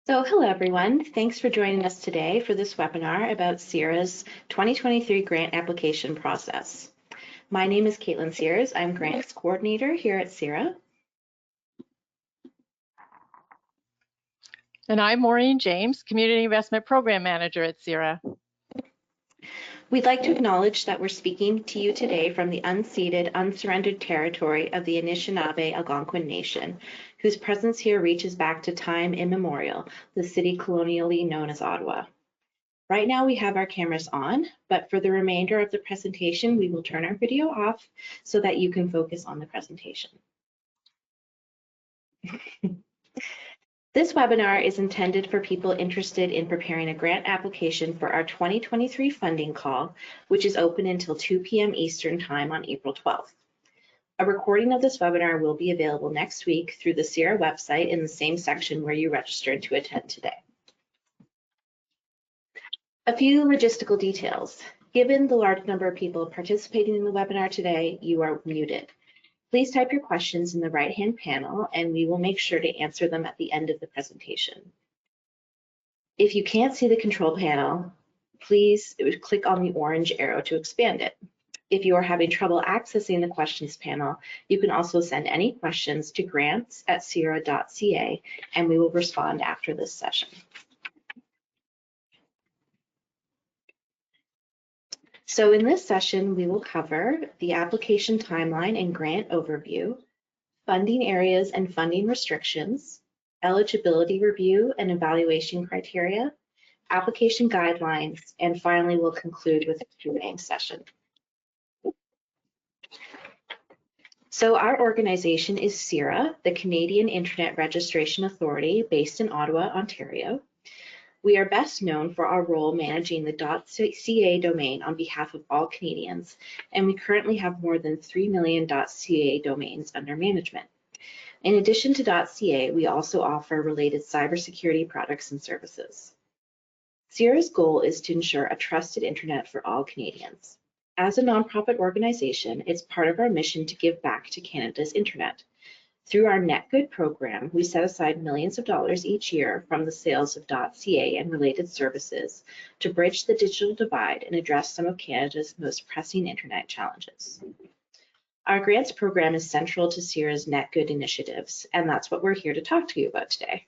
So hello everyone, thanks for joining us today for this webinar about CIRA's 2023 grant application process. My name is Caitlin Sears, I'm Grants Coordinator here at CIRA. And I'm Maureen James, Community Investment Program Manager at CIRA. We'd like to acknowledge that we're speaking to you today from the unceded, unsurrendered territory of the Anishinaabe Algonquin Nation, whose presence here reaches back to time immemorial, the city colonially known as Ottawa. Right now we have our cameras on, but for the remainder of the presentation, we will turn our video off so that you can focus on the presentation. This webinar is intended for people interested in preparing a grant application for our 2023 funding call, which is open until 2 p.m. Eastern Time on April 12th. A recording of this webinar will be available next week through the CIRA website in the same section where you registered to attend today. A few logistical details. Given the large number of people participating in the webinar today, you are muted. Please type your questions in the right-hand panel and we will make sure to answer them at the end of the presentation. If you can't see the control panel, please click on the orange arrow to expand it. If you are having trouble accessing the questions panel, you can also send any questions to grants@cira.ca and we will respond after this session. So in this session, we will cover the application timeline and grant overview, funding areas and funding restrictions, eligibility review and evaluation criteria, application guidelines, and finally we'll conclude with a Q&A session. So our organization is CIRA, the Canadian Internet Registration Authority based in Ottawa, Ontario. We are best known for our role managing the .ca domain on behalf of all Canadians, and we currently have more than 3 million .ca domains under management. In addition to .ca, we also offer related cybersecurity products and services. CIRA's goal is to ensure a trusted internet for all Canadians. As a nonprofit organization, it's part of our mission to give back to Canada's internet. Through our NetGood program, we set aside millions of dollars each year from the sales of .ca and related services to bridge the digital divide and address some of Canada's most pressing internet challenges. Our grants program is central to CIRA's NetGood initiatives, and that's what we're here to talk to you about today.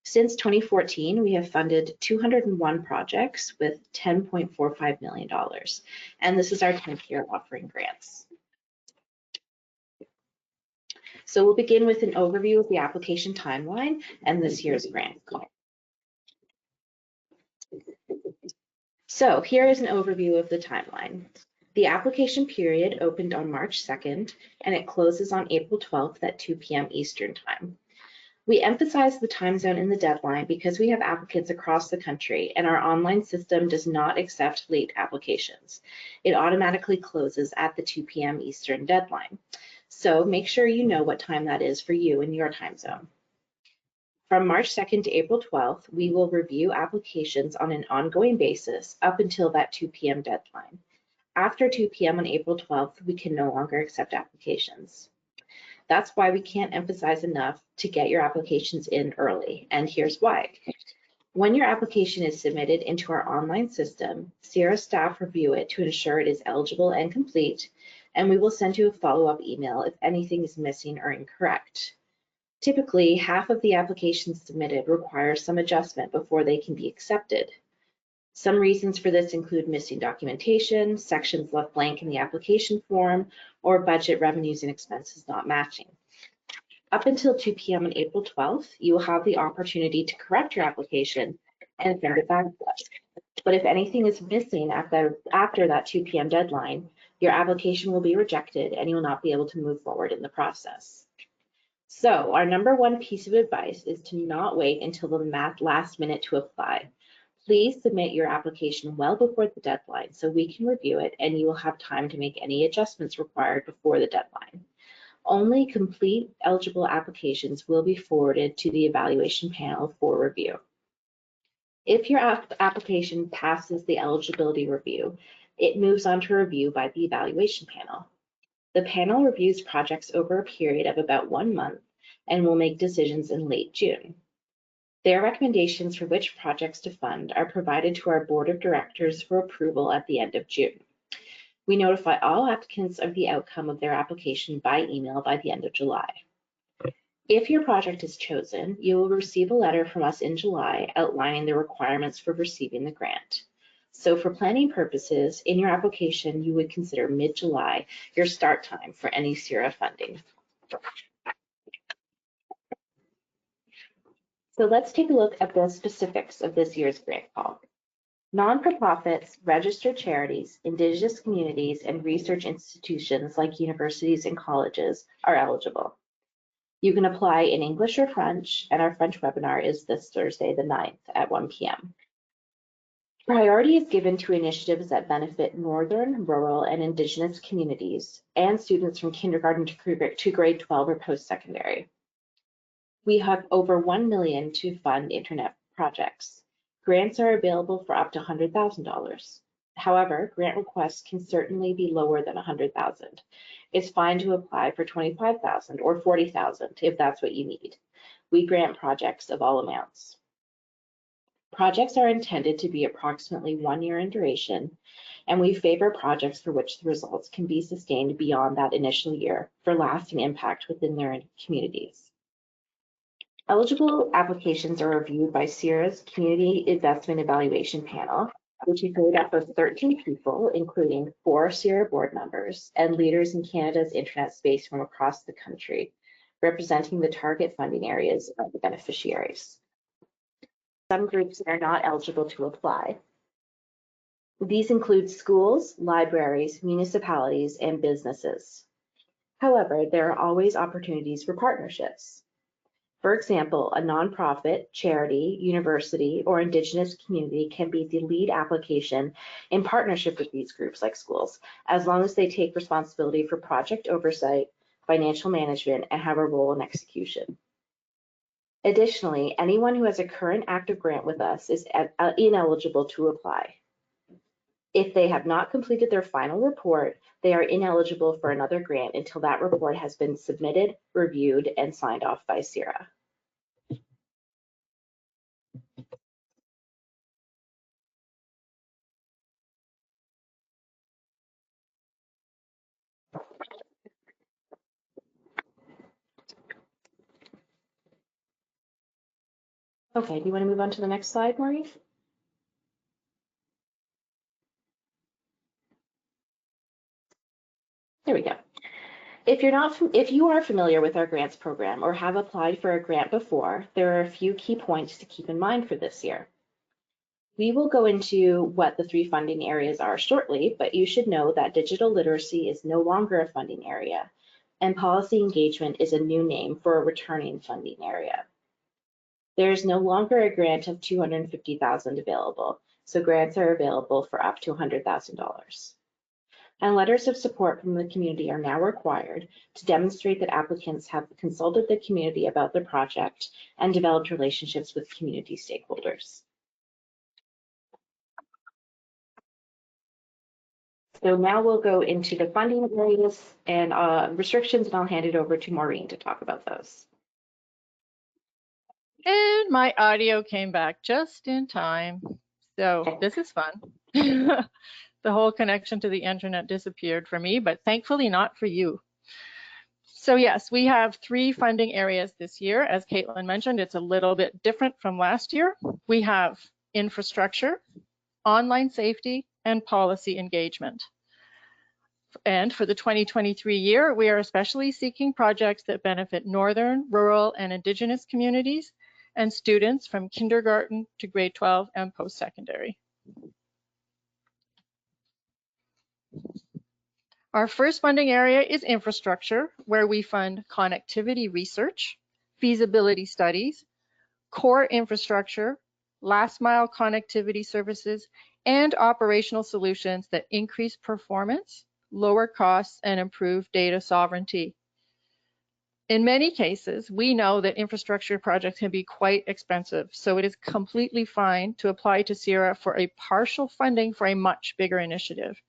Since 2014, we have funded 201 projects with $10.45 million, and this is our 10th year offering grants. So we'll begin with an overview of the application timeline and this year's grant call. So here is an overview of the timeline. The application period opened on March 2nd and it closes on April 12th at 2 p.m. Eastern Time. We emphasize the time zone in the deadline because we have applicants across the country and our online system does not accept late applications. It automatically closes at the 2 p.m. Eastern deadline. So make sure you know what time that is for you in your time zone. From March 2nd to April 12th, we will review applications on an ongoing basis up until that 2 p.m. deadline. After 2 p.m. on April 12th, we can no longer accept applications. That's why we can't emphasize enough to get your applications in early, and here's why. When your application is submitted into our online system, CIRA staff review it to ensure it is eligible and complete, and we will send you a follow-up email if anything is missing or incorrect. Typically, half of the applications submitted require some adjustment before they can be accepted. Some reasons for this include missing documentation, sections left blank in the application form, or budget revenues and expenses not matching. Up until 2 p.m. on April 12th, you will have the opportunity to correct your application and send it back to us. But if anything is missing after that 2 p.m. deadline, your application will be rejected and you will not be able to move forward in the process. So our number one piece of advice is to not wait until the last minute to apply. Please submit your application well before the deadline so we can review it and you will have time to make any adjustments required before the deadline. Only complete eligible applications will be forwarded to the evaluation panel for review. If your application passes the eligibility review, it moves on to review by the evaluation panel. The panel reviews projects over a period of about 1 month and will make decisions in late June. Their recommendations for which projects to fund are provided to our board of directors for approval at the end of June. We notify all applicants of the outcome of their application by email by the end of July. If your project is chosen, you will receive a letter from us in July outlining the requirements for receiving the grant. So for planning purposes, in your application, you would consider mid-July your start time for any CIRA funding. So let's take a look at the specifics of this year's grant call. Non-for-profits, registered charities, Indigenous communities, and research institutions like universities and colleges are eligible. You can apply in English or French, and our French webinar is this Thursday, the 9th at 1 p.m. Priority is given to initiatives that benefit Northern, rural, and Indigenous communities and students from kindergarten to grade 12 or post-secondary. We have over $1 million to fund internet projects. Grants are available for up to $100,000. However, grant requests can certainly be lower than $100,000. It's fine to apply for $25,000 or $40,000 if that's what you need. We grant projects of all amounts. Projects are intended to be approximately 1 year in duration, and we favor projects for which the results can be sustained beyond that initial year for lasting impact within their communities. Eligible applications are reviewed by CIRA's Community Investment Evaluation Panel, which is made up of 13 people, including 4 CIRA board members and leaders in Canada's internet space from across the country, representing the target funding areas of the beneficiaries. Some groups are not eligible to apply. These include schools, libraries, municipalities, and businesses. However, there are always opportunities for partnerships. For example, a nonprofit, charity, university, or Indigenous community can be the lead application in partnership with these groups like schools, as long as they take responsibility for project oversight, financial management, and have a role in execution. Additionally, anyone who has a current active grant with us is ineligible to apply. If they have not completed their final report, they are ineligible for another grant until that report has been submitted, reviewed, and signed off by CIRA. Okay, do you want to move on to the next slide, Maureen? There we go. If you are familiar with our grants program or have applied for a grant before, there are a few key points to keep in mind for this year. We will go into what the 3 funding areas are shortly, but you should know that digital literacy is no longer a funding area, and policy engagement is a new name for a returning funding area. There is no longer a grant of $250,000 available, so grants are available for up to $100,000. And letters of support from the community are now required to demonstrate that applicants have consulted the community about the project and developed relationships with community stakeholders. So now we'll go into the funding areas and restrictions, and I'll hand it over to Maureen to talk about those. And my audio came back just in time. So this is fun. The whole connection to the internet disappeared for me, but thankfully not for you. So yes, we have 3 funding areas this year. As Caitlin mentioned, it's a little bit different from last year. We have infrastructure, online safety, and policy engagement. And for the 2023 year, we are especially seeking projects that benefit Northern, rural, and Indigenous communities and students from kindergarten to grade 12 and post-secondary. Our first funding area is infrastructure, where we fund connectivity research, feasibility studies, core infrastructure, last mile connectivity services, and operational solutions that increase performance, lower costs, and improve data sovereignty. In many cases, we know that infrastructure projects can be quite expensive, so it is completely fine to apply to CIRA for a partial funding for a much bigger initiative.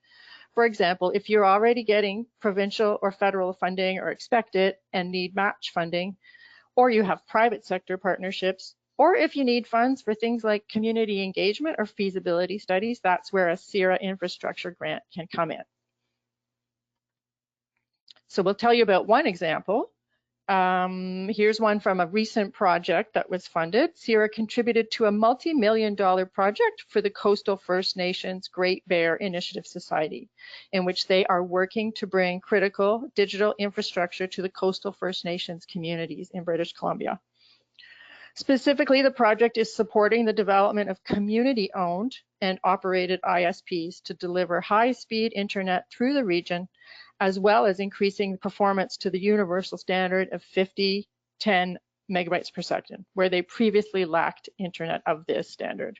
For example, if you're already getting provincial or federal funding or expect it and need match funding, or you have private sector partnerships, Or if you need funds for things like community engagement or feasibility studies, that's where a CIRA infrastructure grant can come in. So we'll tell you about one example. Here's one from a recent project that was funded. CIRA contributed to a multi-million-dollar project for the Coastal First Nations Great Bear Initiative Society, in which they are working to bring critical digital infrastructure to the Coastal First Nations communities in British Columbia. Specifically, the project is supporting the development of community-owned and operated ISPs to deliver high-speed internet through the region, as well as increasing performance to the universal standard of 50/10 megabytes per second, where they previously lacked internet of this standard.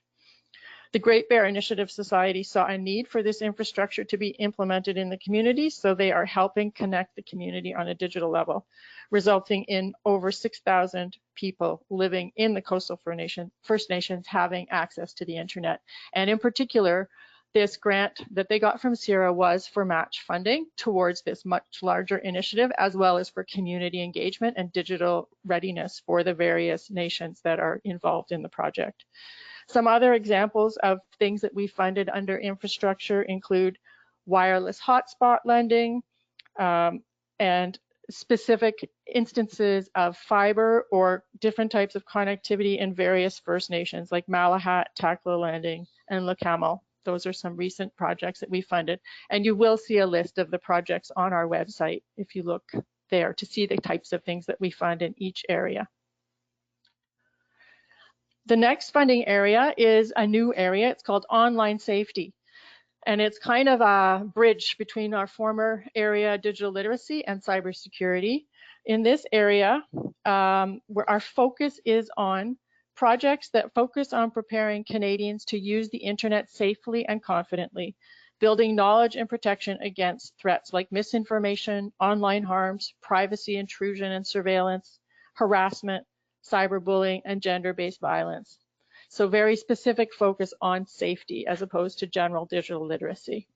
The Great Bear Initiative Society saw a need for this infrastructure to be implemented in the community, so they are helping connect the community on a digital level, resulting in over 6,000 people living in the Coastal First Nations having access to the internet. And in particular, this grant that they got from CIRA was for match funding towards this much larger initiative, as well as for community engagement and digital readiness for the various nations that are involved in the project. Some other examples of things that we funded under infrastructure include wireless hotspot lending and specific instances of fiber or different types of connectivity in various First Nations like Malahat, Takla Landing, and Lakamo. Those are some recent projects that we funded. And you will see a list of the projects on our website if you look there to see the types of things that we fund in each area. The next funding area is a new area. It's called online safety. And it's kind of a bridge between our former area, digital literacy, and cybersecurity. In this area, where our focus is on projects that focus on preparing Canadians to use the internet safely and confidently, building knowledge and protection against threats like misinformation, online harms, privacy intrusion and surveillance, harassment, cyberbullying, and gender-based violence. So very specific focus on safety as opposed to general digital literacy.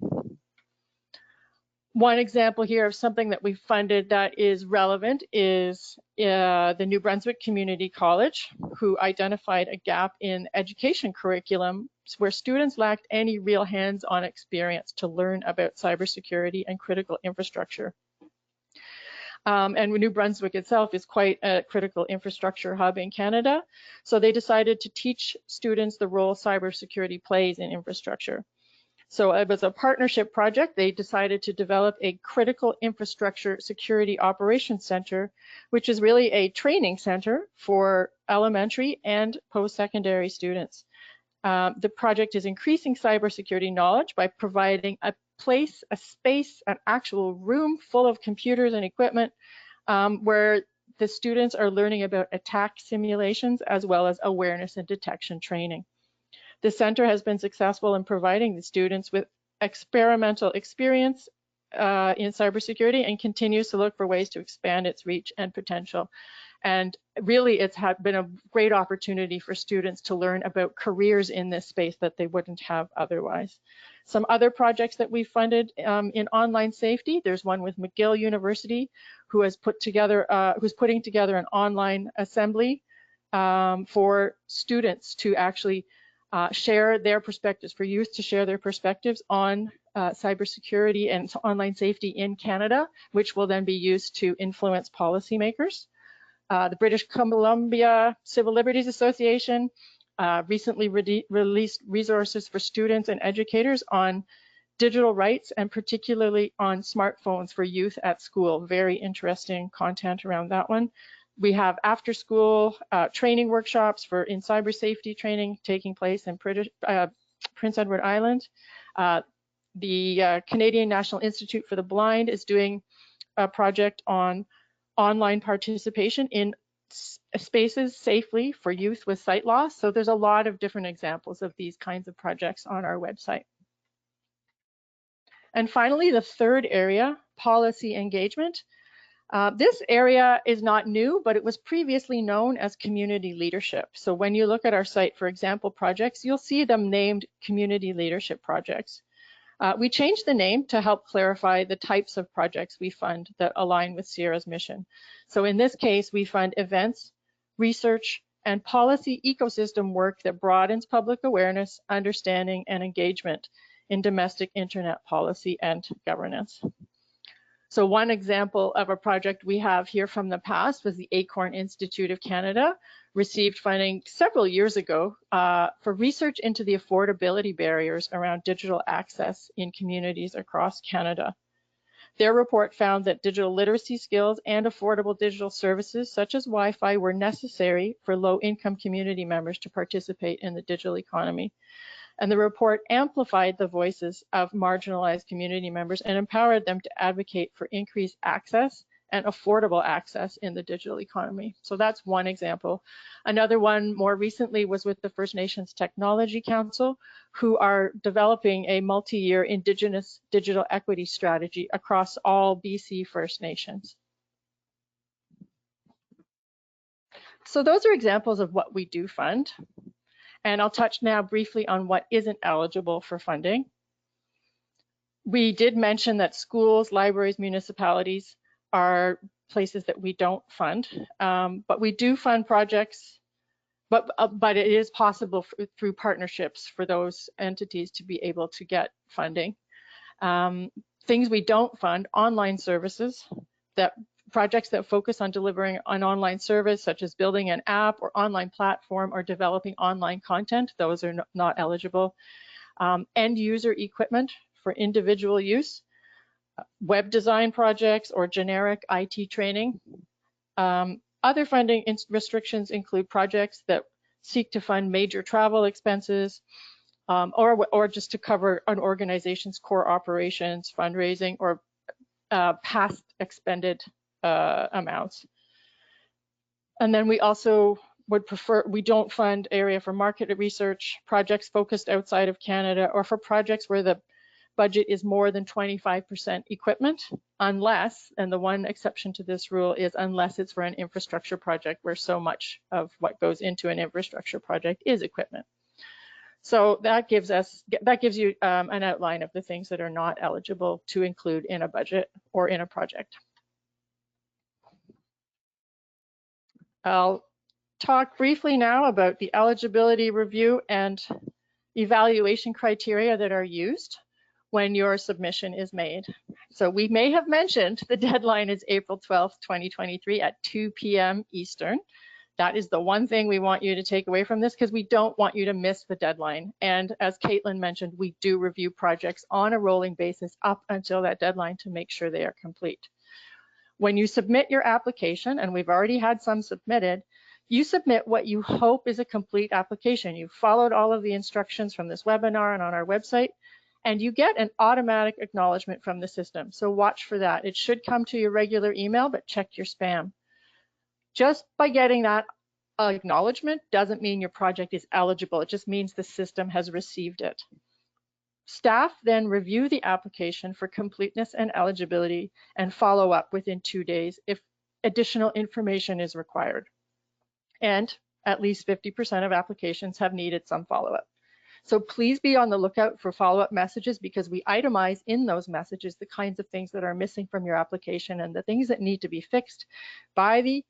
One example here of something that we funded that is relevant is the New Brunswick Community College, who identified a gap in education curriculum where students lacked any real hands-on experience to learn about cybersecurity and critical infrastructure. And New Brunswick itself is quite a critical infrastructure hub in Canada. So they decided to teach students the role cybersecurity plays in infrastructure. So it was a partnership project. They decided to develop a critical infrastructure security operations center, which is really a training center for elementary and post-secondary students. The project is increasing cybersecurity knowledge by providing a place, a space, an actual room full of computers and equipment where the students are learning about attack simulations as well as awareness and detection training. The center has been successful in providing the students with experimental experience in cybersecurity and continues to look for ways to expand its reach and potential. And really, it's been a great opportunity for students to learn about careers in this space that they wouldn't have otherwise. Some other projects that we funded in online safety, there's one with McGill University, who has put together, who's putting together an online assembly for students to actually share their perspectives, for youth to share their perspectives on cybersecurity and online safety in Canada, which will then be used to influence policymakers. The British Columbia Civil Liberties Association recently released resources for students and educators on digital rights and particularly on smartphones for youth at school. Very interesting content around that one. We have after school training workshops in cyber safety training taking place in Prince Edward Island. The Canadian National Institute for the Blind is doing a project on online participation in spaces safely for youth with sight loss. So there's a lot of different examples of these kinds of projects on our website. And finally, the third area, policy engagement. This area is not new, but it was previously known as community leadership. So when you look at our site for example projects, you'll see them named community leadership projects. We changed the name to help clarify the types of projects we fund that align with CIRA's mission. So in this case, we fund events, research, and policy ecosystem work that broadens public awareness, understanding, and engagement in domestic internet policy and governance. So one example of a project we have here from the past was the Acorn Institute of Canada, received funding several years ago for research into the affordability barriers around digital access in communities across Canada. Their report found that digital literacy skills and affordable digital services such as Wi-Fi were necessary for low-income community members to participate in the digital economy. And the report amplified the voices of marginalized community members and empowered them to advocate for increased access and affordable access in the digital economy. So that's one example. Another one more recently was with the First Nations Technology Council, who are developing a multi-year Indigenous digital equity strategy across all BC First Nations. So those are examples of what we do fund. And I'll touch now briefly on what isn't eligible for funding. We did mention that schools, libraries, municipalities are places that we don't fund, but we do fund projects, but it is possible through partnerships for those entities to be able to get funding. Things we don't fund: online services, projects that focus on delivering an online service, such as building an app or online platform or developing online content. Those are not eligible. End user equipment for individual use, web design projects, or generic IT training. Other funding restrictions include projects that seek to fund major travel expenses, or just to cover an organization's core operations, fundraising, or past expended amounts. And then we also would prefer, we don't fund area for market research, projects focused outside of Canada, or for projects where the budget is more than 25% equipment, unless, and the one exception to this rule is unless it's for an infrastructure project where so much of what goes into an infrastructure project is equipment. So that gives you an outline of the things that are not eligible to include in a budget or in a project. I'll talk briefly now about the eligibility review and evaluation criteria that are used when your submission is made. So we may have mentioned the deadline is April 12th, 2023 at 2 p.m. Eastern. That is the one thing we want you to take away from this, because we don't want you to miss the deadline. And as Caitlin mentioned, we do review projects on a rolling basis up until that deadline to make sure they are complete. When you submit your application, and we've already had some submitted, you submit what you hope is a complete application. You've followed all of the instructions from this webinar and on our website, and you get an automatic acknowledgement from the system. So watch for that. It should come to your regular email, but check your spam. Just by getting that acknowledgement doesn't mean your project is eligible. It just means the system has received it. Staff then review the application for completeness and eligibility and follow up within 2 days if additional information is required. And at least 50% of applications have needed some follow-up. So please be on the lookout for follow-up messages, because we itemize in those messages the kinds of things that are missing from your application and the things that need to be fixed by the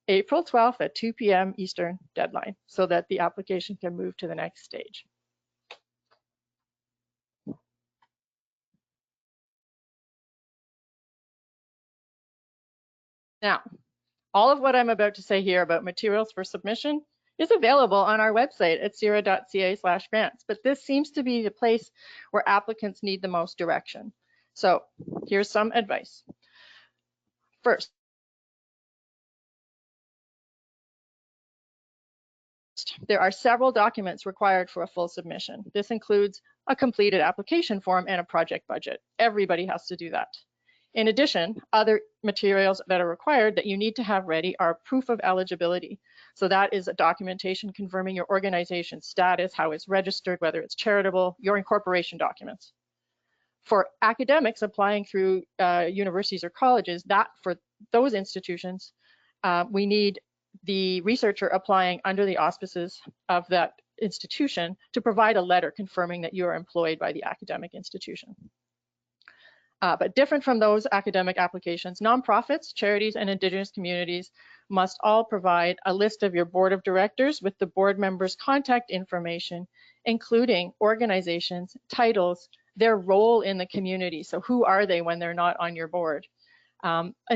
April 12th at 2 p.m. Eastern deadline, so that the application can move to the next stage. Now, all of what I'm about to say here about materials for submission is available on our website at cira.ca/grants, but this seems to be the place where applicants need the most direction. So here's some advice. First, there are several documents required for a full submission. This includes a completed application form and a project budget. Everybody has to do that. In addition, other materials that are required that you need to have ready are proof of eligibility. So that is a documentation confirming your organization's status, how it's registered, whether it's charitable, your incorporation documents. For academics applying through universities or colleges, for those institutions, we need the researcher applying under the auspices of that institution to provide a letter confirming that you are employed by the academic institution. But different from those academic applications, nonprofits, charities, and Indigenous communities must all provide a list of your board of directors with the board members' contact information, including organizations, titles, their role in the community. So who are they when they're not on your board?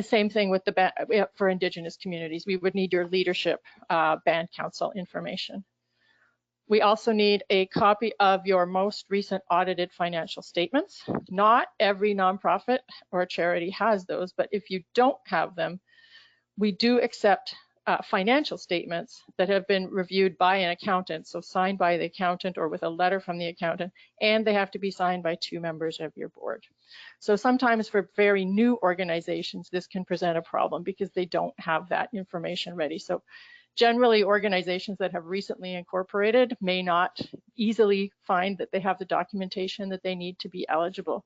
Same thing with for Indigenous communities. We would need your leadership band council information. We also need a copy of your most recent audited financial statements. Not every nonprofit or charity has those, but if you don't have them, we do accept financial statements that have been reviewed by an accountant, so signed by the accountant or with a letter from the accountant, and they have to be signed by 2 members of your board. So sometimes for very new organizations, this can present a problem because they don't have that information ready. So generally, organizations that have recently incorporated may not easily find that they have the documentation that they need to be eligible,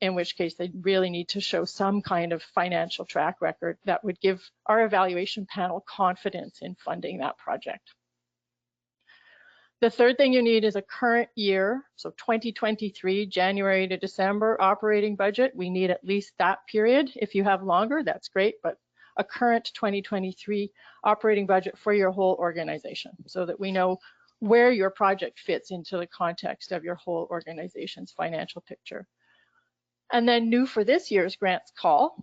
in which case they really need to show some kind of financial track record that would give our evaluation panel confidence in funding that project. The third thing you need is a current year, so 2023, January to December operating budget. We need at least that period. If you have longer, that's great, but a current 2023 operating budget for your whole organization so that we know where your project fits into the context of your whole organization's financial picture. And then new for this year's grants call,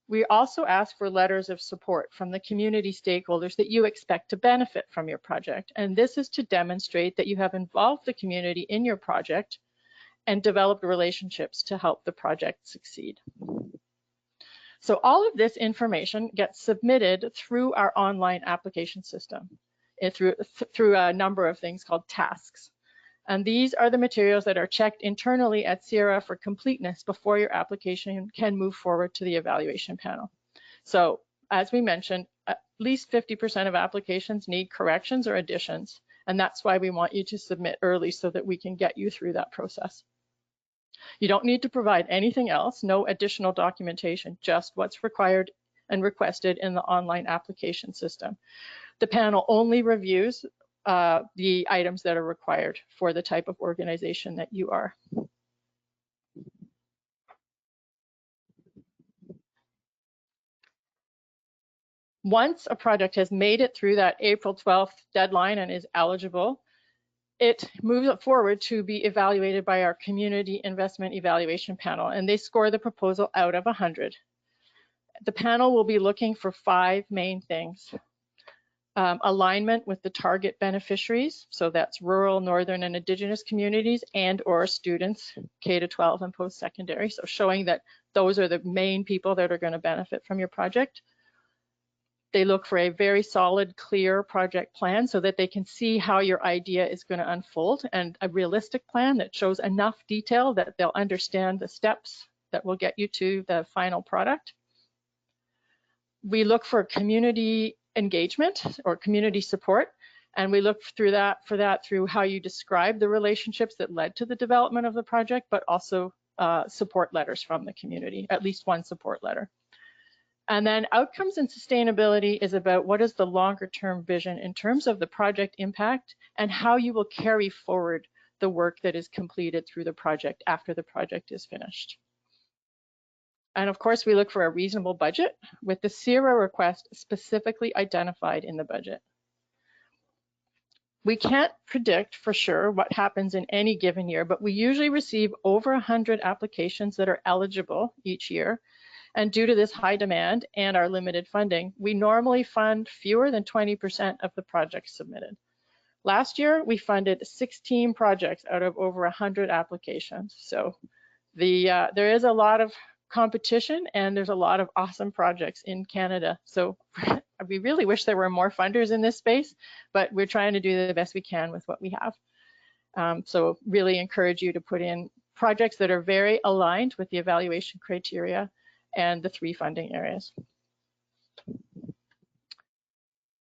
we also ask for letters of support from the community stakeholders that you expect to benefit from your project. And this is to demonstrate that you have involved the community in your project and developed relationships to help the project succeed. So all of this information gets submitted through our online application system, through a number of things called tasks. And these are the materials that are checked internally at CIRA for completeness before your application can move forward to the evaluation panel. So as we mentioned, at least 50% of applications need corrections or additions. And that's why we want you to submit early so that we can get you through that process. You don't need to provide anything else, no additional documentation, just what's required and requested in the online application system. The panel only reviews the items that are required for the type of organization that you are. Once a project has made it through that April 12th deadline and is eligible, it moves it forward to be evaluated by our community investment evaluation panel, and they score the proposal out of 100. The panel will be looking for 5 main things. Alignment with the target beneficiaries, so that's rural, northern, and Indigenous communities and or students, K-12 and post-secondary, so showing that those are the main people that are going to benefit from your project. They look for a very solid, clear project plan so that they can see how your idea is going to unfold, and a realistic plan that shows enough detail that they'll understand the steps that will get you to the final product. We look for community engagement or community support, and we look through that through how you describe the relationships that led to the development of the project, but also support letters from the community, at least one support letter. And then outcomes and sustainability is about what is the longer term vision in terms of the project impact and how you will carry forward the work that is completed through the project after the project is finished. And of course, we look for a reasonable budget with the CIRA request specifically identified in the budget. We can't predict for sure what happens in any given year, but we usually receive over 100 applications that are eligible each year. And due to this high demand and our limited funding, we normally fund fewer than 20% of the projects submitted. Last year, we funded 16 projects out of over 100 applications. So there is a lot of competition and there's a lot of awesome projects in Canada. So we really wish there were more funders in this space, but we're trying to do the best we can with what we have. So really encourage you to put in projects that are very aligned with the evaluation criteria and the 3 funding areas.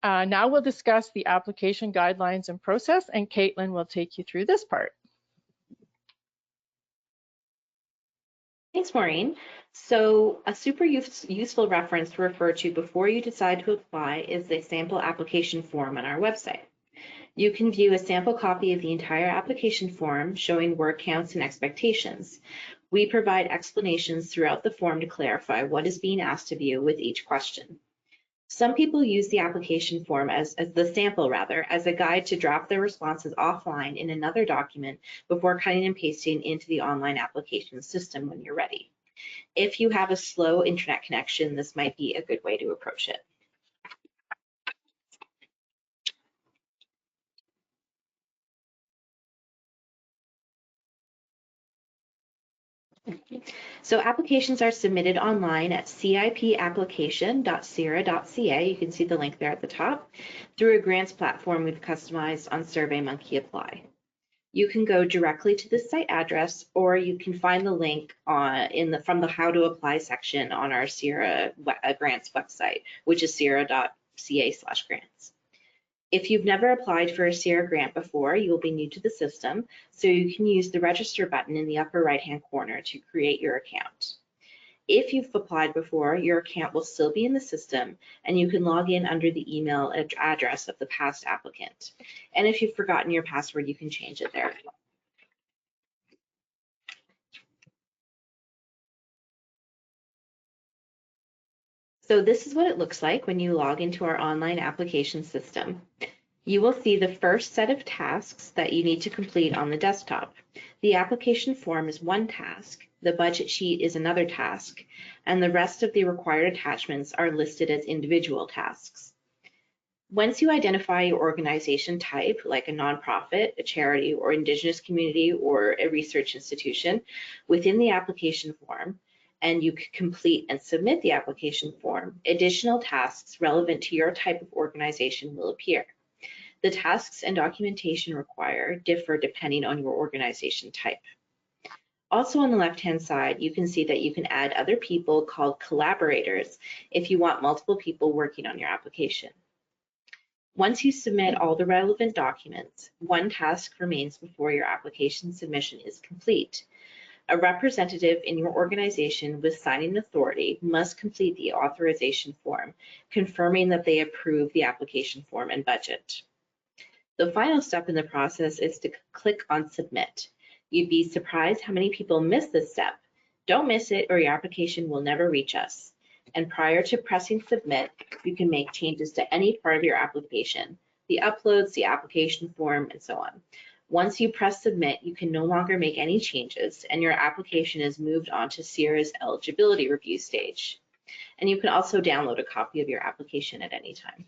Now we'll discuss the application guidelines and process, and Caitlin will take you through this part. Thanks, Maureen. So a super useful reference to refer to before you decide to apply is the sample application form on our website. You can view a sample copy of the entire application form showing word counts and expectations. We provide explanations throughout the form to clarify what is being asked of you with each question. Some people use the application form as the sample rather, as a guide to drop their responses offline in another document before cutting and pasting into the online application system when you're ready. If you have a slow internet connection, this might be a good way to approach it. So applications are submitted online at cipapplication.cira.ca. You can see the link there at the top, through a grants platform we've customized on SurveyMonkey Apply. You can go directly to the site address, or you can find the link from the How to Apply section on our CIRA grants website, which is cira.ca/grants. If you've never applied for a CIRA grant before, you will be new to the system, so you can use the register button in the upper right-hand corner to create your account. If you've applied before, your account will still be in the system, and you can log in under the email address of the past applicant. And if you've forgotten your password, you can change it there as well. So this is what it looks like when you log into our online application system. You will see the first set of tasks that you need to complete on the desktop. The application form is one task, the budget sheet is another task, and the rest of the required attachments are listed as individual tasks. Once you identify your organization type, like a nonprofit, a charity, or Indigenous community, or a research institution, within the application form, and you complete and submit the application form, additional tasks relevant to your type of organization will appear. The tasks and documentation required differ depending on your organization type. Also on the left-hand side, you can see that you can add other people called collaborators if you want multiple people working on your application. Once you submit all the relevant documents, one task remains before your application submission is complete. A representative in your organization with signing authority must complete the authorization form, confirming that they approve the application form and budget. The final step in the process is to click on Submit. You'd be surprised how many people miss this step. Don't miss it or your application will never reach us. And prior to pressing Submit, you can make changes to any part of your application, the uploads, the application form, and so on. Once you press Submit, you can no longer make any changes and your application is moved on to CIRA's eligibility review stage. And you can also download a copy of your application at any time.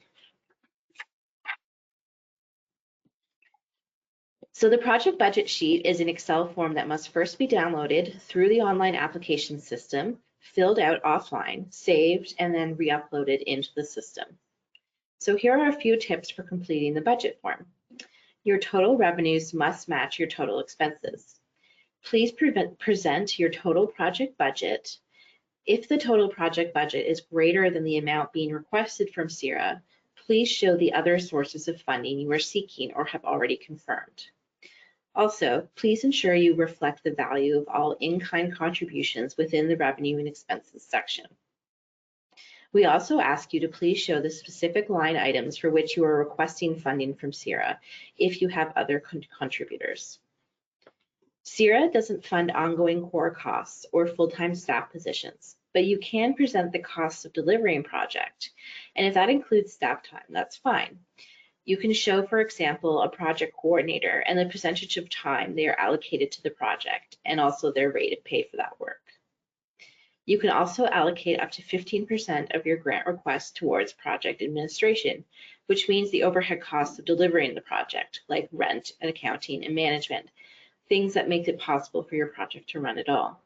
So the project budget sheet is an Excel form that must first be downloaded through the online application system, filled out offline, saved, and then re-uploaded into the system. So here are a few tips for completing the budget form. Your total revenues must match your total expenses. Please present your total project budget. If the total project budget is greater than the amount being requested from CIRA, please show the other sources of funding you are seeking or have already confirmed. Also, please ensure you reflect the value of all in-kind contributions within the revenue and expenses section. We also ask you to please show the specific line items for which you are requesting funding from CIRA if you have other contributors. CIRA doesn't fund ongoing core costs or full-time staff positions, but you can present the costs of delivering a project. And if that includes staff time, that's fine. You can show, for example, a project coordinator and the percentage of time they are allocated to the project and also their rate of pay for that work. You can also allocate up to 15% of your grant request towards project administration, which means the overhead costs of delivering the project, like rent and accounting and management, things that make it possible for your project to run at all.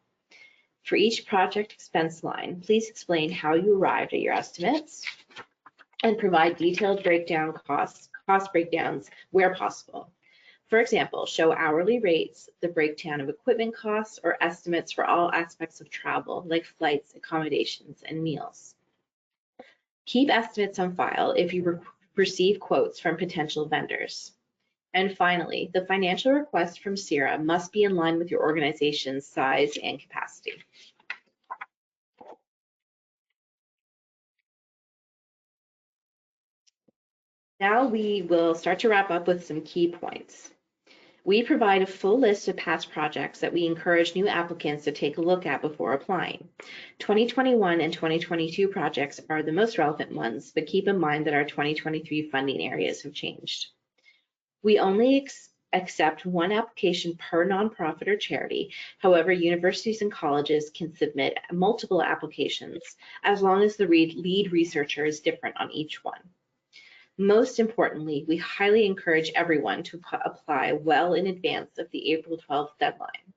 For each project expense line, please explain how you arrived at your estimates and provide detailed cost breakdowns where possible. For example, show hourly rates, the breakdown of equipment costs, or estimates for all aspects of travel, like flights, accommodations, and meals. Keep estimates on file if you receive quotes from potential vendors. And finally, the financial request from CIRA must be in line with your organization's size and capacity. Now we will start to wrap up with some key points. We provide a full list of past projects that we encourage new applicants to take a look at before applying. 2021 and 2022 projects are the most relevant ones, but keep in mind that our 2023 funding areas have changed. We only accept one application per nonprofit or charity. However, universities and colleges can submit multiple applications as long as the lead researcher is different on each one. Most importantly, we highly encourage everyone to apply well in advance of the April 12th deadline.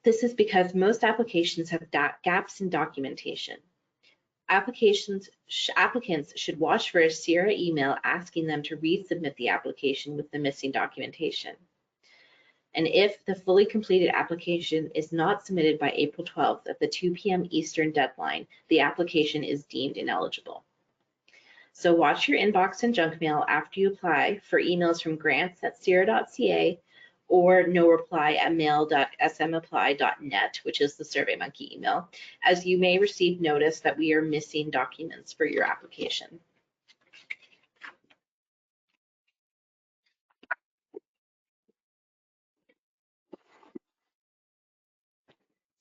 This is because most applications have gaps in documentation. Applicants should watch for a CIRA email asking them to resubmit the application with the missing documentation. And if the fully completed application is not submitted by April 12th at the 2 p.m. Eastern deadline, the application is deemed ineligible. So watch your inbox and junk mail after you apply for emails from grants@cira.ca or noreply@mail.smapply.net, which is the SurveyMonkey email, as you may receive notice that we are missing documents for your application.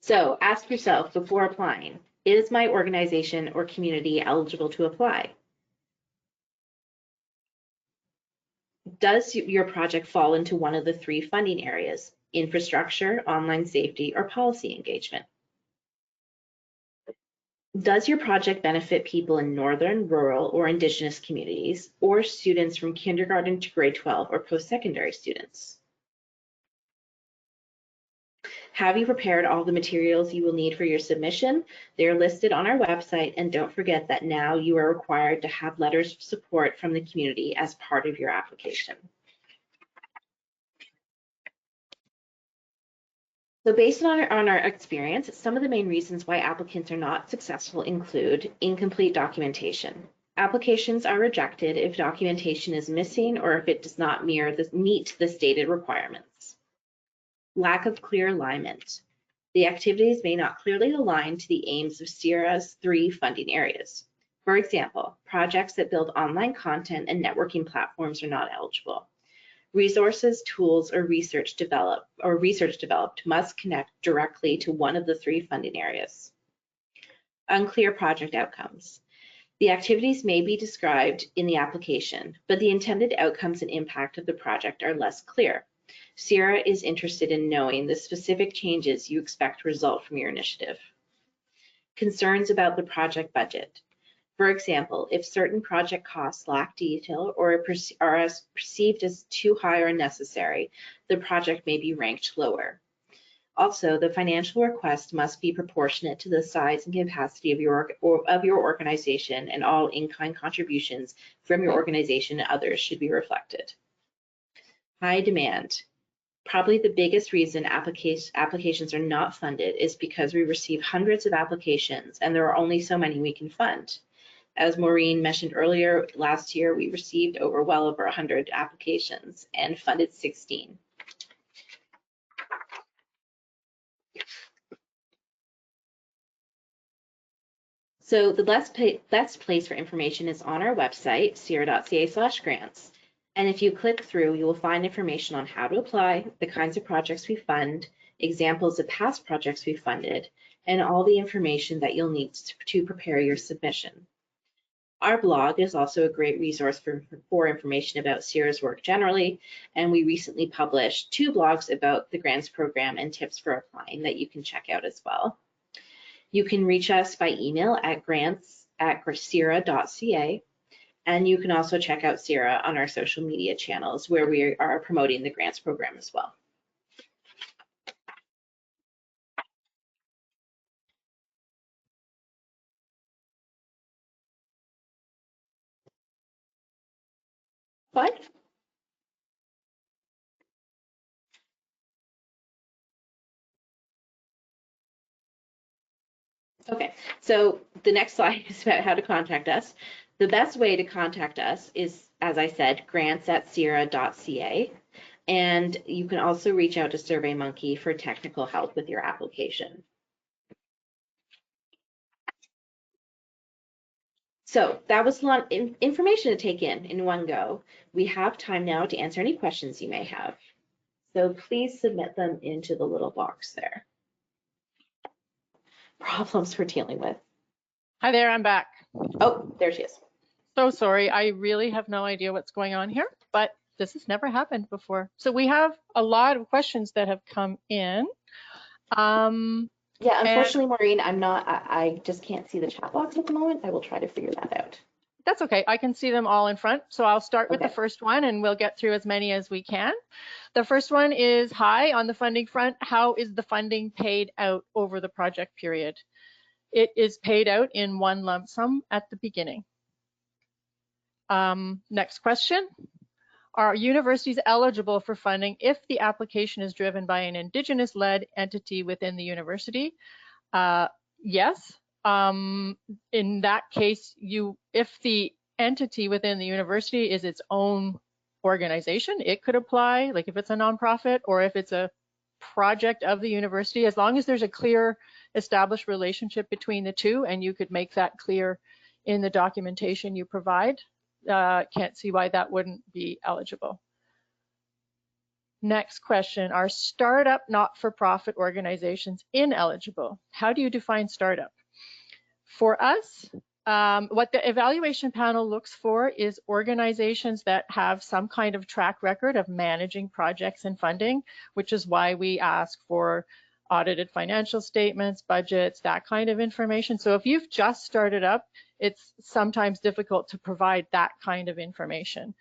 So ask yourself before applying, is my organization or community eligible to apply? Does your project fall into one of the three funding areas: infrastructure, online safety, or policy engagement? Does your project benefit people in northern, rural, or indigenous communities, or students from kindergarten to grade 12 or post-secondary students? Have you prepared all the materials you will need for your submission? They are listed on our website, and don't forget that now you are required to have letters of support from the community as part of your application. So based on our experience, some of the main reasons why applicants are not successful include incomplete documentation. Applications are rejected if documentation is missing or if it does not meet the stated requirements. Lack of clear alignment. The activities may not clearly align to the aims of CIRA's three funding areas. For example, projects that build online content and networking platforms are not eligible. Resources, tools, or research developed must connect directly to one of the three funding areas. Unclear project outcomes. The activities may be described in the application, but the intended outcomes and impact of the project are less clear. CIRA is interested in knowing the specific changes you expect to result from your initiative. Concerns about the project budget. For example, if certain project costs lack detail or are perceived as too high or unnecessary, the project may be ranked lower. Also, the financial request must be proportionate to the size and capacity of your organization, and all in-kind contributions from your organization and others should be reflected. High demand. Probably the biggest reason applications are not funded is because we receive hundreds of applications and there are only so many we can fund. As Maureen mentioned earlier, last year we received well over 100 applications and funded 16. So the best place for information is on our website, cira.ca/grants. And if you click through, you will find information on how to apply, the kinds of projects we fund, examples of past projects we funded, and all the information that you'll need to prepare your submission. Our blog is also a great resource for information about CIRA's work generally, and we recently published 2 blogs about the grants program and tips for applying that you can check out as well. You can reach us by email at grants@cira.ca, and you can also check out CIRA on our social media channels where we are promoting the grants program as well. What? Okay, so the next slide is about how to contact us. The best way to contact us is, as I said, grants@cira.ca, and you can also reach out to SurveyMonkey for technical help with your application. So that was a lot of information to take in one go. We have time now to answer any questions you may have. So please submit them into the little box there. Problems we're dealing with. Hi there, I'm back. Oh, there she is. So sorry, I really have no idea what's going on here, but this has never happened before. So we have a lot of questions that have come in. Yeah, unfortunately, Maureen, I just can't see the chat box at the moment. I will try to figure that out. That's okay, I can see them all in front. So I'll start with Okay. the first one and we'll get through as many as we can. The first one is, hi, on the funding front, how is the funding paid out over the project period? It is paid out in one lump sum at the beginning. Next question. Are universities eligible for funding if the application is driven by an Indigenous-led entity within the university? Yes. In that case, if the entity within the university is its own organization, it could apply, like if it's a nonprofit or if it's a project of the university, as long as there's a clear established relationship between the two and you could make that clear in the documentation you provide. Can't see why that wouldn't be eligible. Next question, are startup not-for-profit organizations ineligible? How do you define startup? For us, what the evaluation panel looks for is organizations that have some kind of track record of managing projects and funding, which is why we ask for audited financial statements, budgets, that kind of information. So if you've just started up, it's sometimes difficult to provide that kind of information.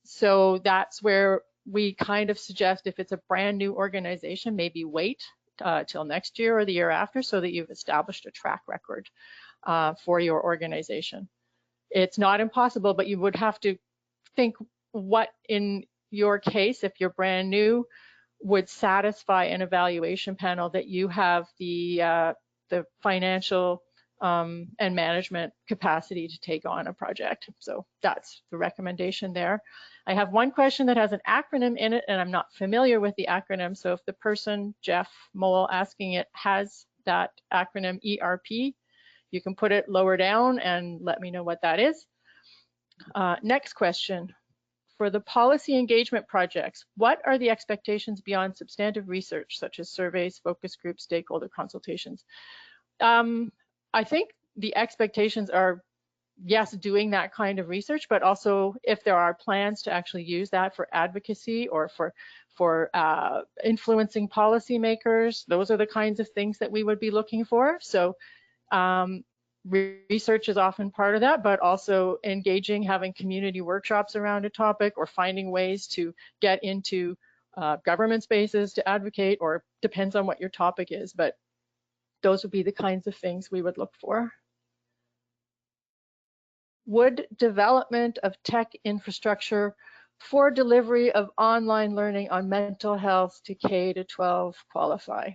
So that's where we kind of suggest if it's a brand new organization, maybe wait till next year or the year after so that you've established a track record for your organization. It's not impossible, but you would have to think what in your case, if you're brand new, would satisfy an evaluation panel that you have the financial and management capacity to take on a project. So that's the recommendation there. I have one question that has an acronym in it and I'm not familiar with the acronym. So if the person, Jeff Mole, asking it has that acronym ERP, you can put it lower down and let me know what that is. Next question. For the policy engagement projects, what are the expectations beyond substantive research, such as surveys, focus groups, stakeholder consultations? I think the expectations are, yes, doing that kind of research, but also if there are plans to actually use that for advocacy or for influencing policymakers, those are the kinds of things that we would be looking for. So research is often part of that, but also engaging, having community workshops around a topic or finding ways to get into government spaces to advocate, or depends on what your topic is, but those would be the kinds of things we would look for. Would development of tech infrastructure for delivery of online learning on mental health to K-12 qualify?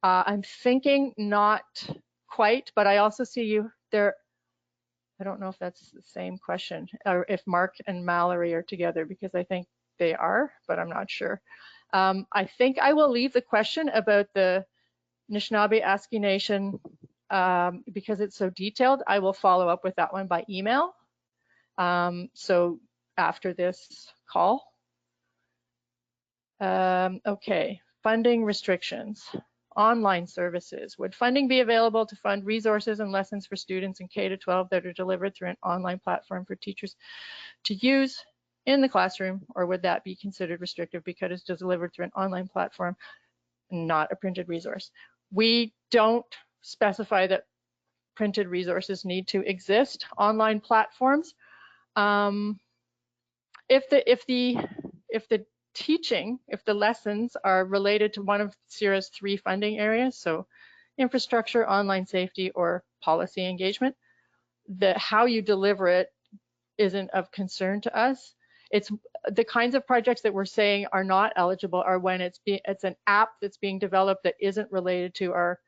I'm thinking not quite, but I also see you there. I don't know if that's the same question or if Mark and Mallory are together, because I think they are, but I'm not sure. I think I will leave the question about the Anishinaabe Aski Nation because it's so detailed. I will follow up with that one by email. So after this call. Okay, funding restrictions. Online services. Would funding be available to fund resources and lessons for students in K-12 that are delivered through an online platform for teachers to use in the classroom, or would that be considered restrictive because it's delivered through an online platform, not a printed resource? We don't specify that printed resources need to exist. Online platforms, if the teaching, if the lessons are related to one of CIRA's 3 funding areas, so infrastructure, online safety, or policy engagement, how you deliver it isn't of concern to us. It's the kinds of projects that we're saying are not eligible are when it's an app that's being developed that isn't related to our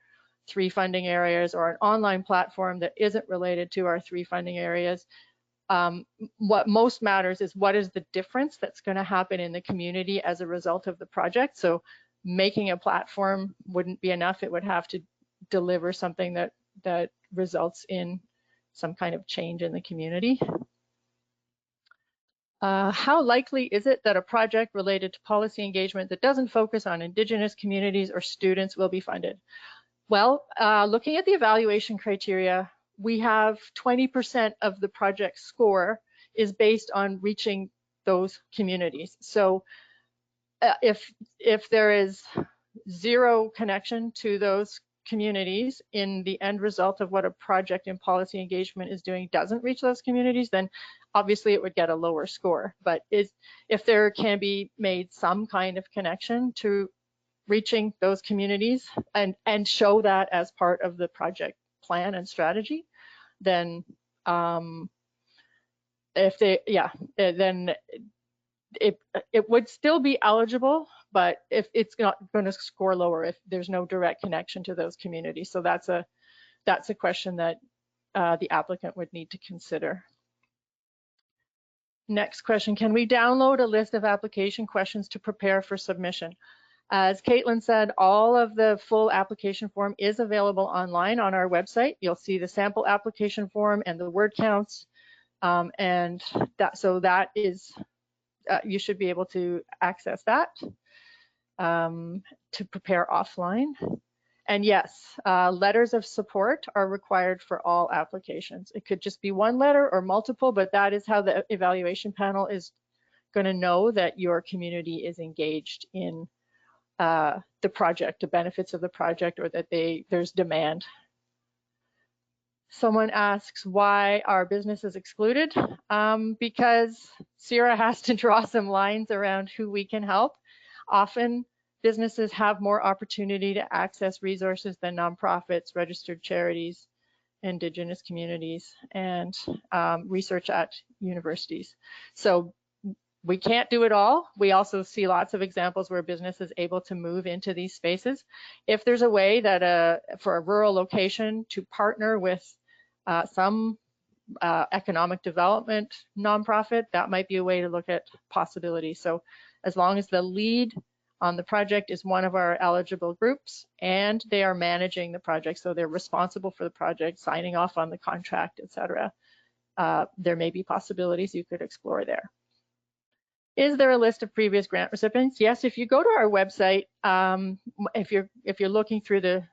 3 funding areas, or an online platform that isn't related to our 3 funding areas. What most matters is what is the difference that's going to happen in the community as a result of the project. So making a platform wouldn't be enough. It would have to deliver something that results in some kind of change in the community. How likely is it that a project related to policy engagement that doesn't focus on Indigenous communities or students will be funded? Well, looking at the evaluation criteria, we have 20% of the project score is based on reaching those communities. So if there is zero connection to those communities in the end result of what a project in policy engagement is doing doesn't reach those communities, then obviously it would get a lower score. But if there can be made some kind of connection to reaching those communities and show that as part of the project plan and strategy, then then it would still be eligible, but if it's not going to score lower if there's no direct connection to those communities. So that's a question that the applicant would need to consider. Next question, can we download a list of application questions to prepare for submission? As Caitlin said, all of the full application form is available online on our website. You'll see the sample application form and the word counts, and that is you should be able to access that to prepare offline. And yes, letters of support are required for all applications. It could just be one letter or multiple, but that is how the evaluation panel is going to know that your community is engaged in the project, the benefits of the project, or that there's demand. Someone asks, why are businesses excluded? Because CIRA has to draw some lines around who we can help. Often businesses have more opportunity to access resources than nonprofits, registered charities, Indigenous communities, and research at universities. So we can't do it all. We also see lots of examples where business is able to move into these spaces. If there's a way that for a rural location to partner with some economic development nonprofit, that might be a way to look at possibilities. So as long as the lead on the project is one of our eligible groups and they are managing the project, so they're responsible for the project, signing off on the contract, etc., there may be possibilities you could explore there. Is there a list of previous grant recipients? Yes, if you go to our website, if you're looking through the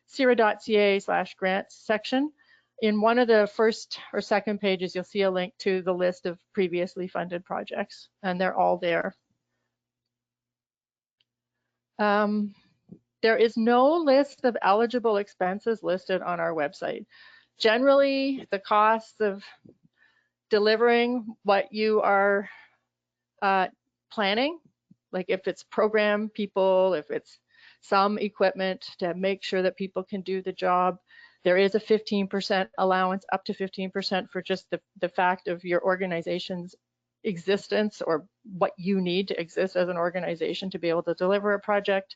CIRA.ca/grants section, in one of the first or second pages, you'll see a link to the list of previously funded projects, and they're all there. There is no list of eligible expenses listed on our website. Generally, the costs of delivering what you are planning, like if it's program people, if it's some equipment to make sure that people can do the job, there is a 15% allowance, up to 15% for just the fact of your organization's existence or what you need to exist as an organization to be able to deliver a project.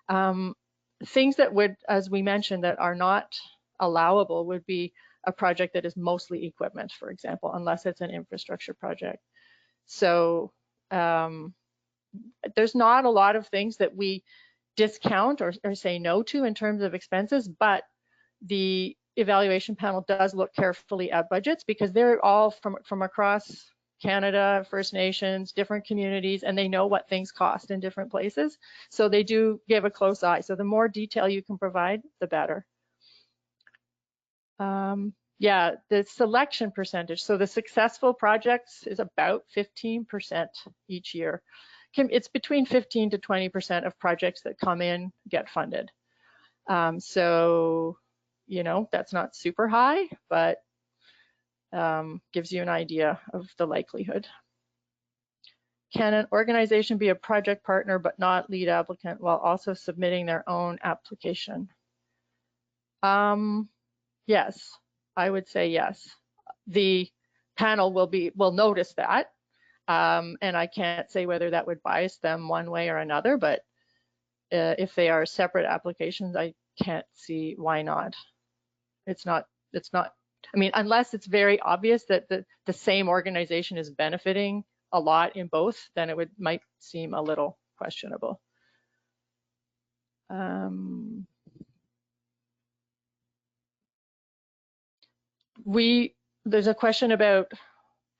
Things that would, as we mentioned, that are not allowable would be a project that is mostly equipment, for example, unless it's an infrastructure project. So there's not a lot of things that we discount or say no to in terms of expenses, but the evaluation panel does look carefully at budgets because they're all from across Canada, First Nations, different communities, and they know what things cost in different places. So they do give a close eye. So the more detail you can provide, the better. Yeah, the selection percentage. So the successful projects is about 15% each year. It's between 15 to 20% of projects that come in get funded. So, you know, that's not super high, but gives you an idea of the likelihood. Can an organization be a project partner but not lead applicant while also submitting their own application? Yes, I would say yes. The panel will notice that, and I can't say whether that would bias them one way or another, but if they are separate applications, I can't see why not. It's not, I mean, unless it's very obvious that the same organization is benefiting a lot in both, then it might seem a little questionable. There's a question about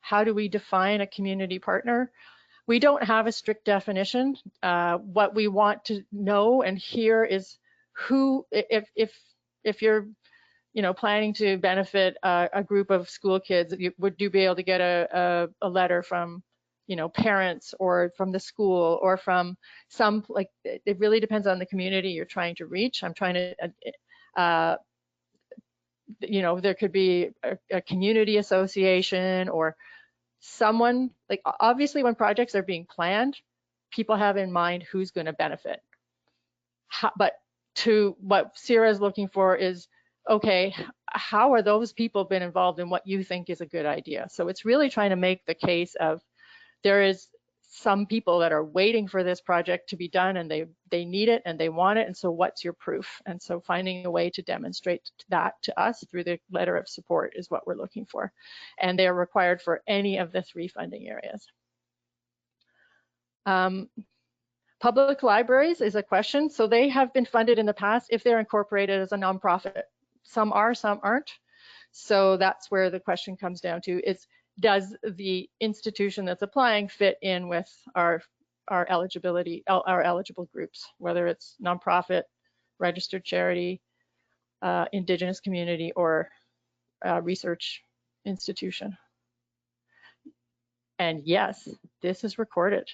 how do we define a community partner? We don't have a strict definition. What we want to know and hear is who, if you're planning to benefit a group of school kids, would you be able to get a letter from parents or from the school or from some, like, it really depends on the community you're trying to reach. I'm trying to there could be a community association or someone, like, obviously when projects are being planned, people have in mind who's going to benefit. But to what CIRA is looking for is, okay, how are those people been involved in what you think is a good idea? So it's really trying to make the case of there is some people that are waiting for this project to be done and they need it and they want it, and so what's your proof? And so finding a way to demonstrate that to us through the letter of support is what we're looking for. And they are required for any of the 3 funding areas. Public libraries is a question. So they have been funded in the past if they're incorporated as a nonprofit. Some are, some aren't. So that's where the question comes down to is, does the institution that's applying fit in with our eligibility, our eligible groups, whether it's nonprofit, registered charity, Indigenous community, or research institution? And yes, this is recorded.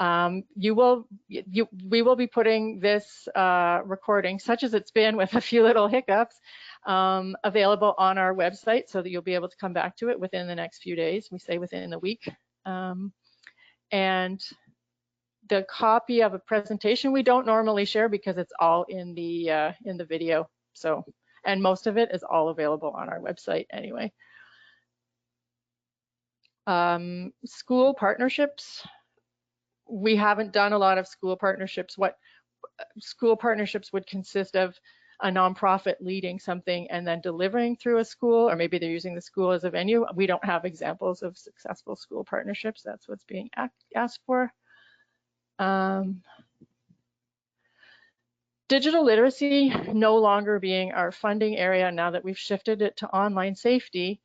We will be putting this recording, such as it's been with a few little hiccups, available on our website so that you'll be able to come back to it within the next few days. We say within the week. And the copy of a presentation we don't normally share because it's all in the video. So, and most of it is all available on our website anyway. School partnerships. We haven't done a lot of school partnerships. What school partnerships would consist of a nonprofit leading something and then delivering through a school, or maybe they're using the school as a venue. We don't have examples of successful school partnerships. That's what's being asked for. Digital literacy no longer being our funding area now that we've shifted it to online safety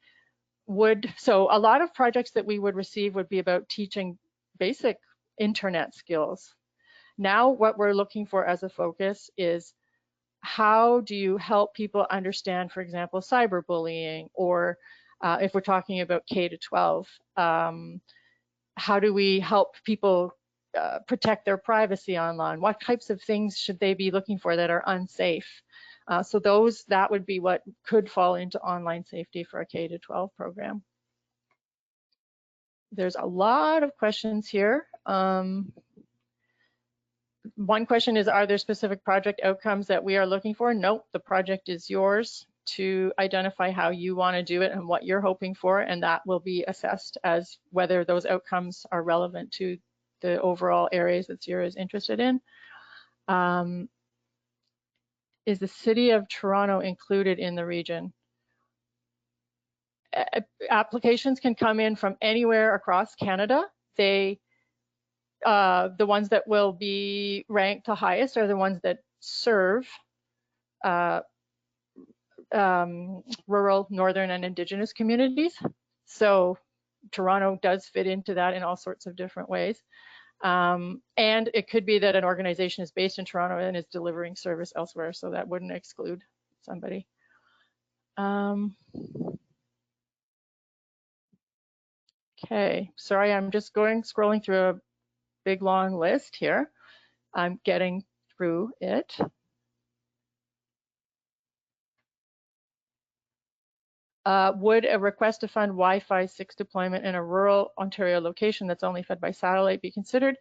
so a lot of projects that we would receive would be about teaching basic internet skills. Now what we're looking for as a focus is how do you help people understand, for example, cyberbullying, or if we're talking about K to 12, how do we help people protect their privacy online? What types of things should they be looking for that are unsafe? So that would be what could fall into online safety for a K to 12 program. There's a lot of questions here. One question is, are there specific project outcomes that we are looking for? Nope, the project is yours to identify how you want to do it and what you're hoping for, and that will be assessed as whether those outcomes are relevant to the overall areas that CIRA is interested in. Is the City of Toronto included in the region? Applications can come in from anywhere across Canada. The ones that will be ranked the highest are the ones that serve rural, northern, and Indigenous communities. So Toronto does fit into that in all sorts of different ways. And it could be that an organization is based in Toronto and is delivering service elsewhere, so that wouldn't exclude somebody. Okay, sorry, I'm just scrolling through a big long list here. I'm getting through it. Would a request to fund Wi-Fi 6 deployment in a rural Ontario location that's only fed by satellite be considered?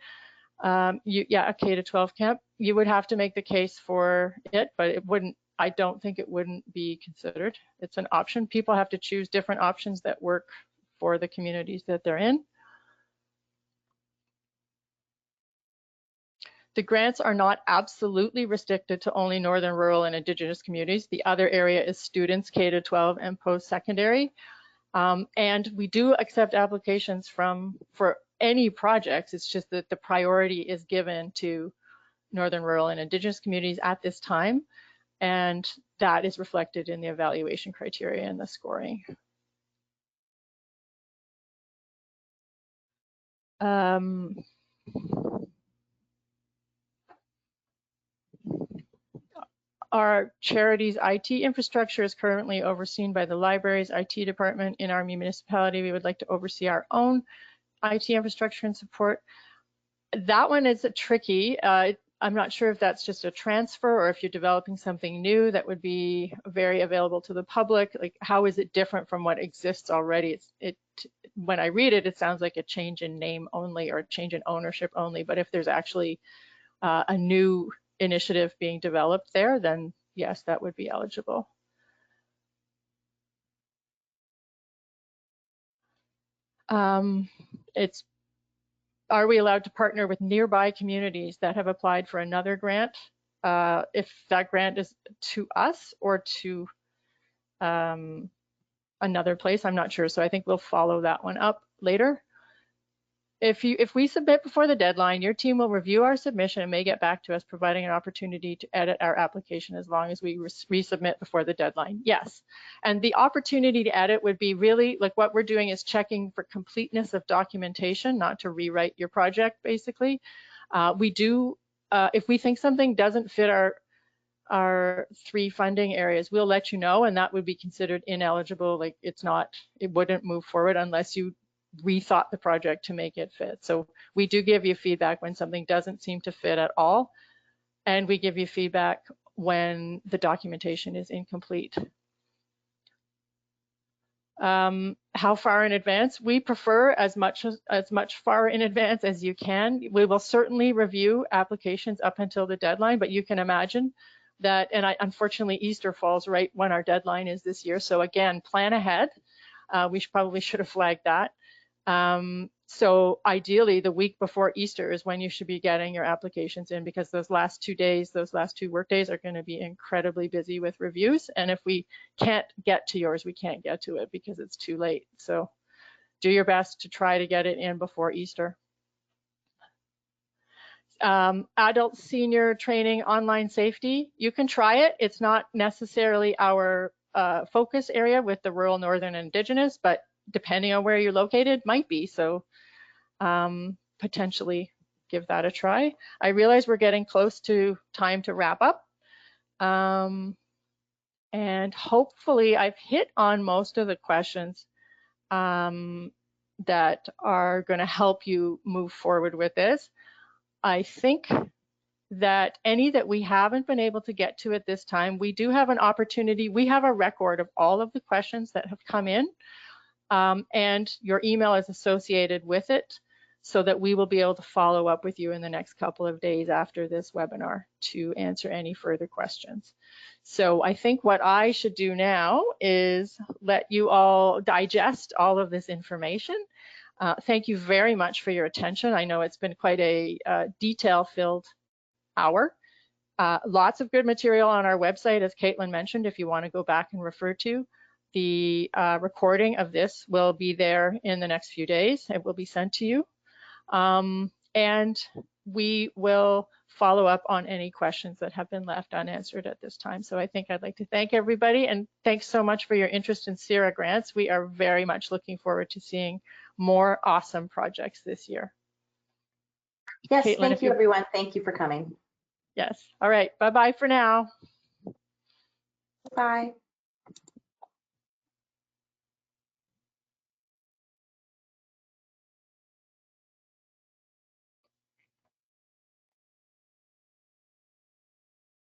Yeah, a K to 12 camp. You would have to make the case for it, but it wouldn't. I don't think it wouldn't be considered. It's an option. People have to choose different options that work for the communities that they're in. The grants are not absolutely restricted to only northern, rural, and Indigenous communities. The other area is students K to 12 and post-secondary. And we do accept applications for any projects. It's just that the priority is given to northern, rural, and Indigenous communities at this time. And that is reflected in the evaluation criteria and the scoring. Our charity's IT infrastructure is currently overseen by the library's IT department. In our municipality, we would like to oversee our own IT infrastructure and support. That one is tricky. I'm not sure if that's just a transfer or if you're developing something new that would be very available to the public. Like, how is it different from what exists already? When I read it, it sounds like a change in name only or a change in ownership only. But if there's actually a new initiative being developed there, then yes, that would be eligible. Are we allowed to partner with nearby communities that have applied for another grant? If that grant is to us or to another place, I'm not sure. So I think we'll follow that one up later. If we submit before the deadline, your team will review our submission and may get back to us, providing an opportunity to edit our application as long as we resubmit before the deadline. Yes, and the opportunity to edit would be really like what we're doing is checking for completeness of documentation, not to rewrite your project, basically. We do, if we think something doesn't fit our 3 funding areas, we'll let you know, and that would be considered ineligible. Like it wouldn't move forward unless you rethought the project to make it fit. So we do give you feedback when something doesn't seem to fit at all, and we give you feedback when the documentation is incomplete. How far in advance? We prefer as much far in advance as you can. We will certainly review applications up until the deadline, but you can imagine that, and unfortunately Easter falls right when our deadline is this year. So again, plan ahead. We probably should have flagged that. So ideally the week before Easter is when you should be getting your applications in, because those last 2 days, those last 2 work days are going to be incredibly busy with reviews. And if we can't get to yours, we can't get to it because it's too late. So do your best to try to get it in before Easter. Adult senior training, online safety, you can try it. It's not necessarily our focus area with the rural, northern, and indigenous, but depending on where you're located, might be. So potentially give that a try. I realize we're getting close to time to wrap up. And hopefully I've hit on most of the questions that are going to help you move forward with this. I think that any that we haven't been able to get to at this time, we do have an opportunity. We have a record of all of the questions that have come in. And your email is associated with it so that we will be able to follow up with you in the next couple of days after this webinar to answer any further questions. So I think what I should do now is let you all digest all of this information. Thank you very much for your attention. I know it's been quite a detail-filled hour. Lots of good material on our website, as Caitlin mentioned, if you want to go back and refer to. The recording of this will be there in the next few days. It will be sent to you. And we will follow up on any questions that have been left unanswered at this time. So I think I'd like to thank everybody, and thanks so much for your interest in CIRA grants. We are very much looking forward to seeing more awesome projects this year. Yes, Caitlin, thank you, everyone. Thank you for coming. Yes. All right. Bye-bye for now. Bye.